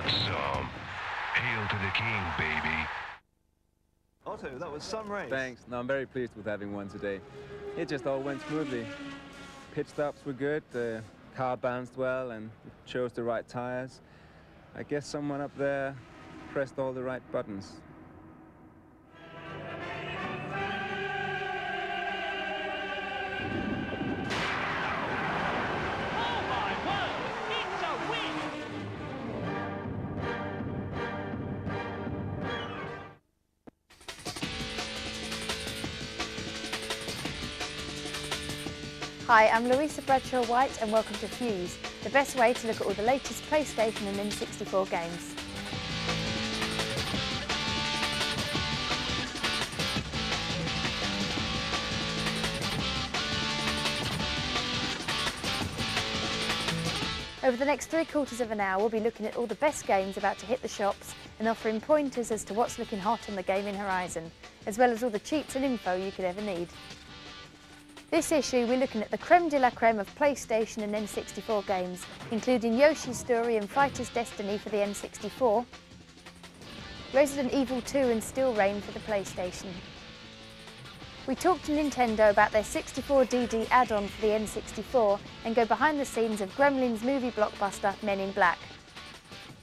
want some? Hail to the king, baby. Otto, that was some race. Thanks. No, I'm very pleased with having one today. It just all went smoothly. Pit stops were good, the car bounced well, and chose the right tires. I guess someone up there pressed all the right buttons. Hi, I'm Luisa Bradshaw-White and welcome to Fuse, the best way to look at all the latest PlayStation and N64 games. Over the next 3/4 of an hour, we'll be looking at all the best games about to hit the shops and offering pointers as to what's looking hot on the gaming horizon, as well as all the cheats and info you could ever need. This issue, we're looking at the creme de la creme of PlayStation and N64 games, including Yoshi's Story and Fighter's Destiny for the N64, Resident Evil 2 and Steel Rain for the PlayStation. We talked to Nintendo about their 64 DD add-on for the N64 and go behind the scenes of Gremlin's movie blockbuster Men in Black.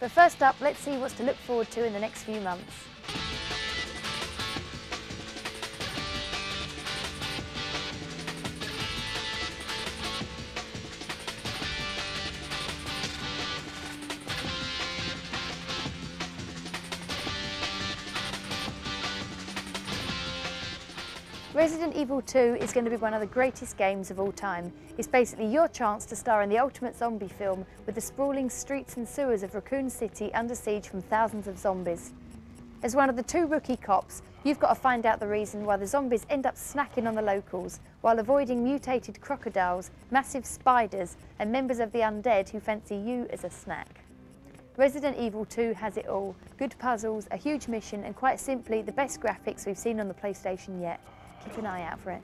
But first up, let's see what's to look forward to in the next few months. Resident Evil 2 is going to be one of the greatest games of all time. It's basically your chance to star in the ultimate zombie film with the sprawling streets and sewers of Raccoon City under siege from thousands of zombies. As one of the 2 rookie cops, you've got to find out the reason why the zombies end up snacking on the locals while avoiding mutated crocodiles, massive spiders and members of the undead who fancy you as a snack. Resident Evil 2 has it all. Good puzzles, a huge mission and quite simply the best graphics we've seen on the PlayStation yet. Keep an eye out for it.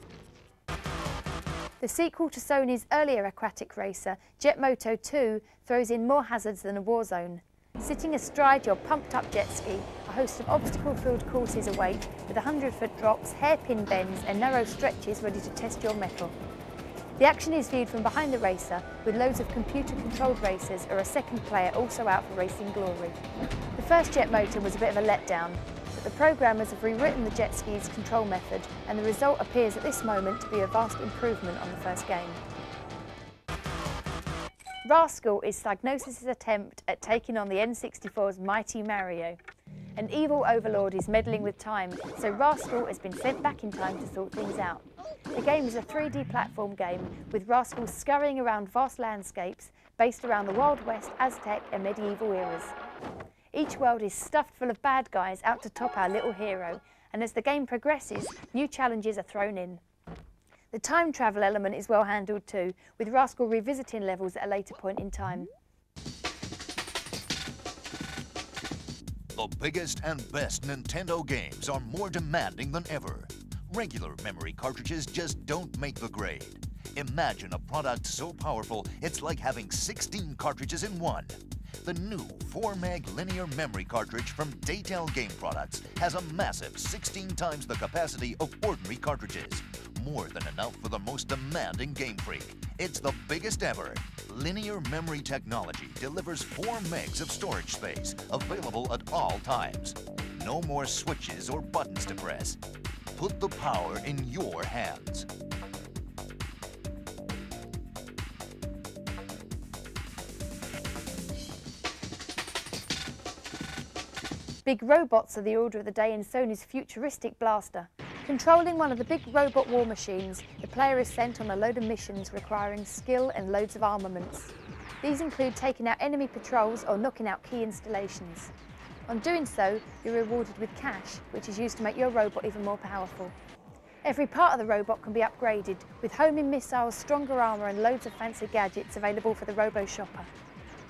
The sequel to Sony's earlier aquatic racer, Jet Moto 2, throws in more hazards than a war zone. Sitting astride your pumped-up jet ski, a host of obstacle-filled courses await with 100-foot drops, hairpin bends and narrow stretches ready to test your mettle. The action is viewed from behind the racer, with loads of computer-controlled racers or a second player also out for racing glory. The first Jet Moto was a bit of a letdown, but the programmers have rewritten the jet ski's control method and the result appears at this moment to be a vast improvement on the first game. RASCAL is PSYGNOSIS' attempt at taking on the N64's mighty Mario. An evil overlord is meddling with time, so RASCAL has been sent back in time to sort things out. The game is a 3D platform game with RASCAL scurrying around vast landscapes based around the Wild West, Aztec and medieval eras. Each world is stuffed full of bad guys out to top our little hero, and as the game progresses, new challenges are thrown in. The time travel element is well handled too, with RASCAL revisiting levels at a later point in time. The biggest and best Nintendo games are more demanding than ever. Regular memory cartridges just don't make the grade. Imagine a product so powerful, it's like having 16 cartridges in one. The new 4-meg linear memory cartridge from Daytel Game Products has a massive 16 times the capacity of ordinary cartridges. More than enough for the most demanding game freak. It's the biggest ever. Linear memory technology delivers 4 megs of storage space, available at all times. No more switches or buttons to press. Put the power in your hands. Big robots are the order of the day in Sony's futuristic blaster. Controlling one of the big robot war machines, the player is sent on a load of missions requiring skill and loads of armaments. These include taking out enemy patrols or knocking out key installations. On doing so, you're rewarded with cash, which is used to make your robot even more powerful. Every part of the robot can be upgraded, with homing missiles, stronger armour and loads of fancy gadgets available for the Robo Shopper.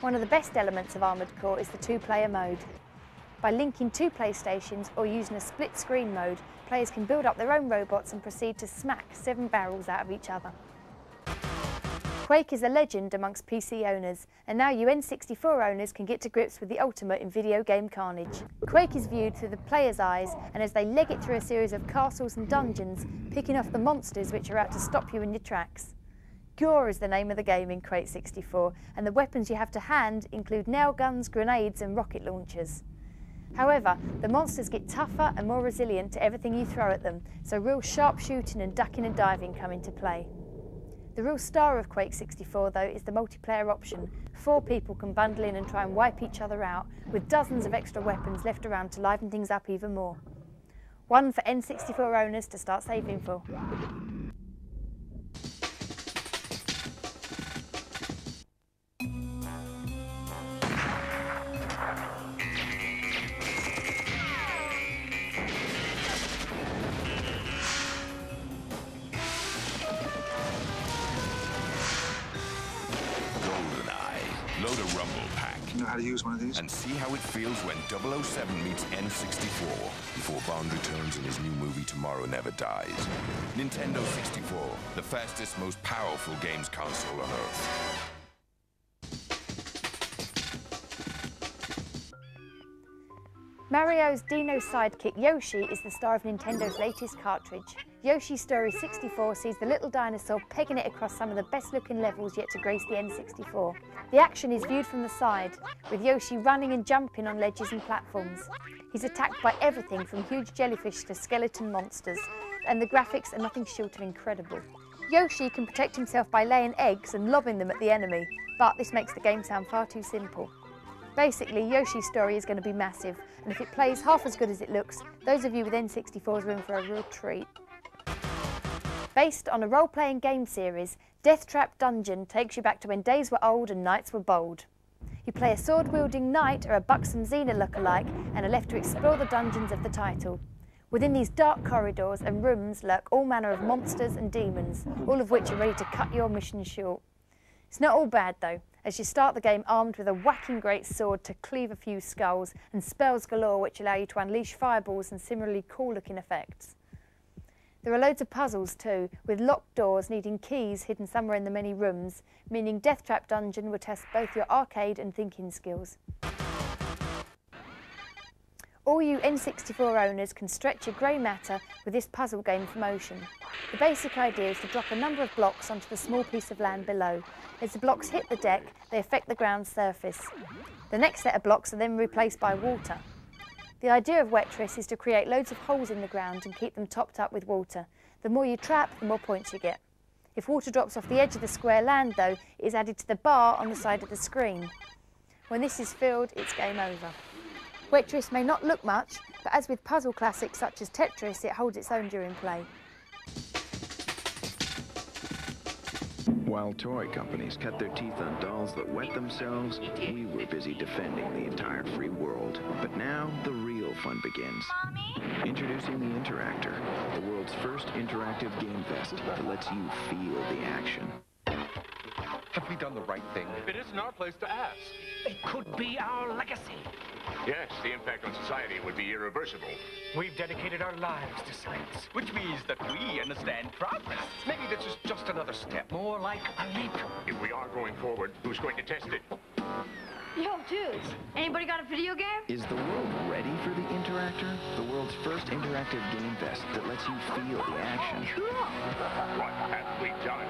One of the best elements of Armoured Core is the 2-player mode. By linking 2 PlayStations or using a split-screen mode, players can build up their own robots and proceed to smack 7 barrels out of each other. Quake is a legend amongst PC owners, and now you N64 owners can get to grips with the ultimate in video game carnage. Quake is viewed through the player's eyes, and as they leg it through a series of castles and dungeons, picking off the monsters which are out to stop you in your tracks. Gore is the name of the game in Quake 64, and the weapons you have to hand include nail guns, grenades and rocket launchers. However, the monsters get tougher and more resilient to everything you throw at them, so real sharp shooting and ducking and diving come into play. The real star of Quake 64 though is the multiplayer option. 4 people can bundle in and try and wipe each other out, with dozens of extra weapons left around to liven things up even more. One for N64 owners to start saving for. You know how to use one of these? And see how it feels when 007 meets N64 before Bond returns in his new movie Tomorrow Never Dies. Nintendo 64, the fastest, most powerful games console on Earth. Mario's Dino sidekick Yoshi is the star of Nintendo's latest cartridge. Yoshi's Story 64 sees the little dinosaur pegging it across some of the best looking levels yet to grace the N64. The action is viewed from the side, with Yoshi running and jumping on ledges and platforms. He's attacked by everything from huge jellyfish to skeleton monsters, and the graphics are nothing short of incredible. Yoshi can protect himself by laying eggs and lobbing them at the enemy, but this makes the game sound far too simple. Basically, Yoshi's Story is going to be massive, and if it plays half as good as it looks, those of you with N64s are in for a real treat. Based on a role-playing game series, Deathtrap Dungeon takes you back to when days were old and nights were bold. You play a sword-wielding knight or a buxom Xena lookalike and are left to explore the dungeons of the title. Within these dark corridors and rooms lurk all manner of monsters and demons, all of which are ready to cut your mission short. It's not all bad though, as you start the game armed with a whacking great sword to cleave a few skulls and spells galore which allow you to unleash fireballs and similarly cool-looking effects. There are loads of puzzles too, with locked doors needing keys hidden somewhere in the many rooms, meaning Deathtrap Dungeon will test both your arcade and thinking skills. All you N64 owners can stretch your grey matter with this puzzle game for motion. The basic idea is to drop a number of blocks onto the small piece of land below. As the blocks hit the deck, they affect the ground's surface. The next set of blocks are then replaced by water. The idea of Wetrix is to create loads of holes in the ground and keep them topped up with water. The more you trap, the more points you get. If water drops off the edge of the square land though, it is added to the bar on the side of the screen. When this is filled, it's game over. Wetrix may not look much, but as with puzzle classics such as Tetris, it holds its own during play. While toy companies cut their teeth on dolls that wet themselves, we were busy defending the entire free world. But now, the real fun begins. Mommy? Introducing the Interactor, the world's first interactive game vest that lets you feel the action. Have we done the right thing? It isn't our place to ask. It could be our legacy. Yes, the impact on society would be irreversible. We've dedicated our lives to science. Which means that we understand progress. Maybe this is just another step. More like a leap. If we are going forward, who's going to test it? Yo, dudes, anybody got a video game? Is the world ready for the Interactor? The world's first interactive game vest that lets you feel the action. Cool. What have we done?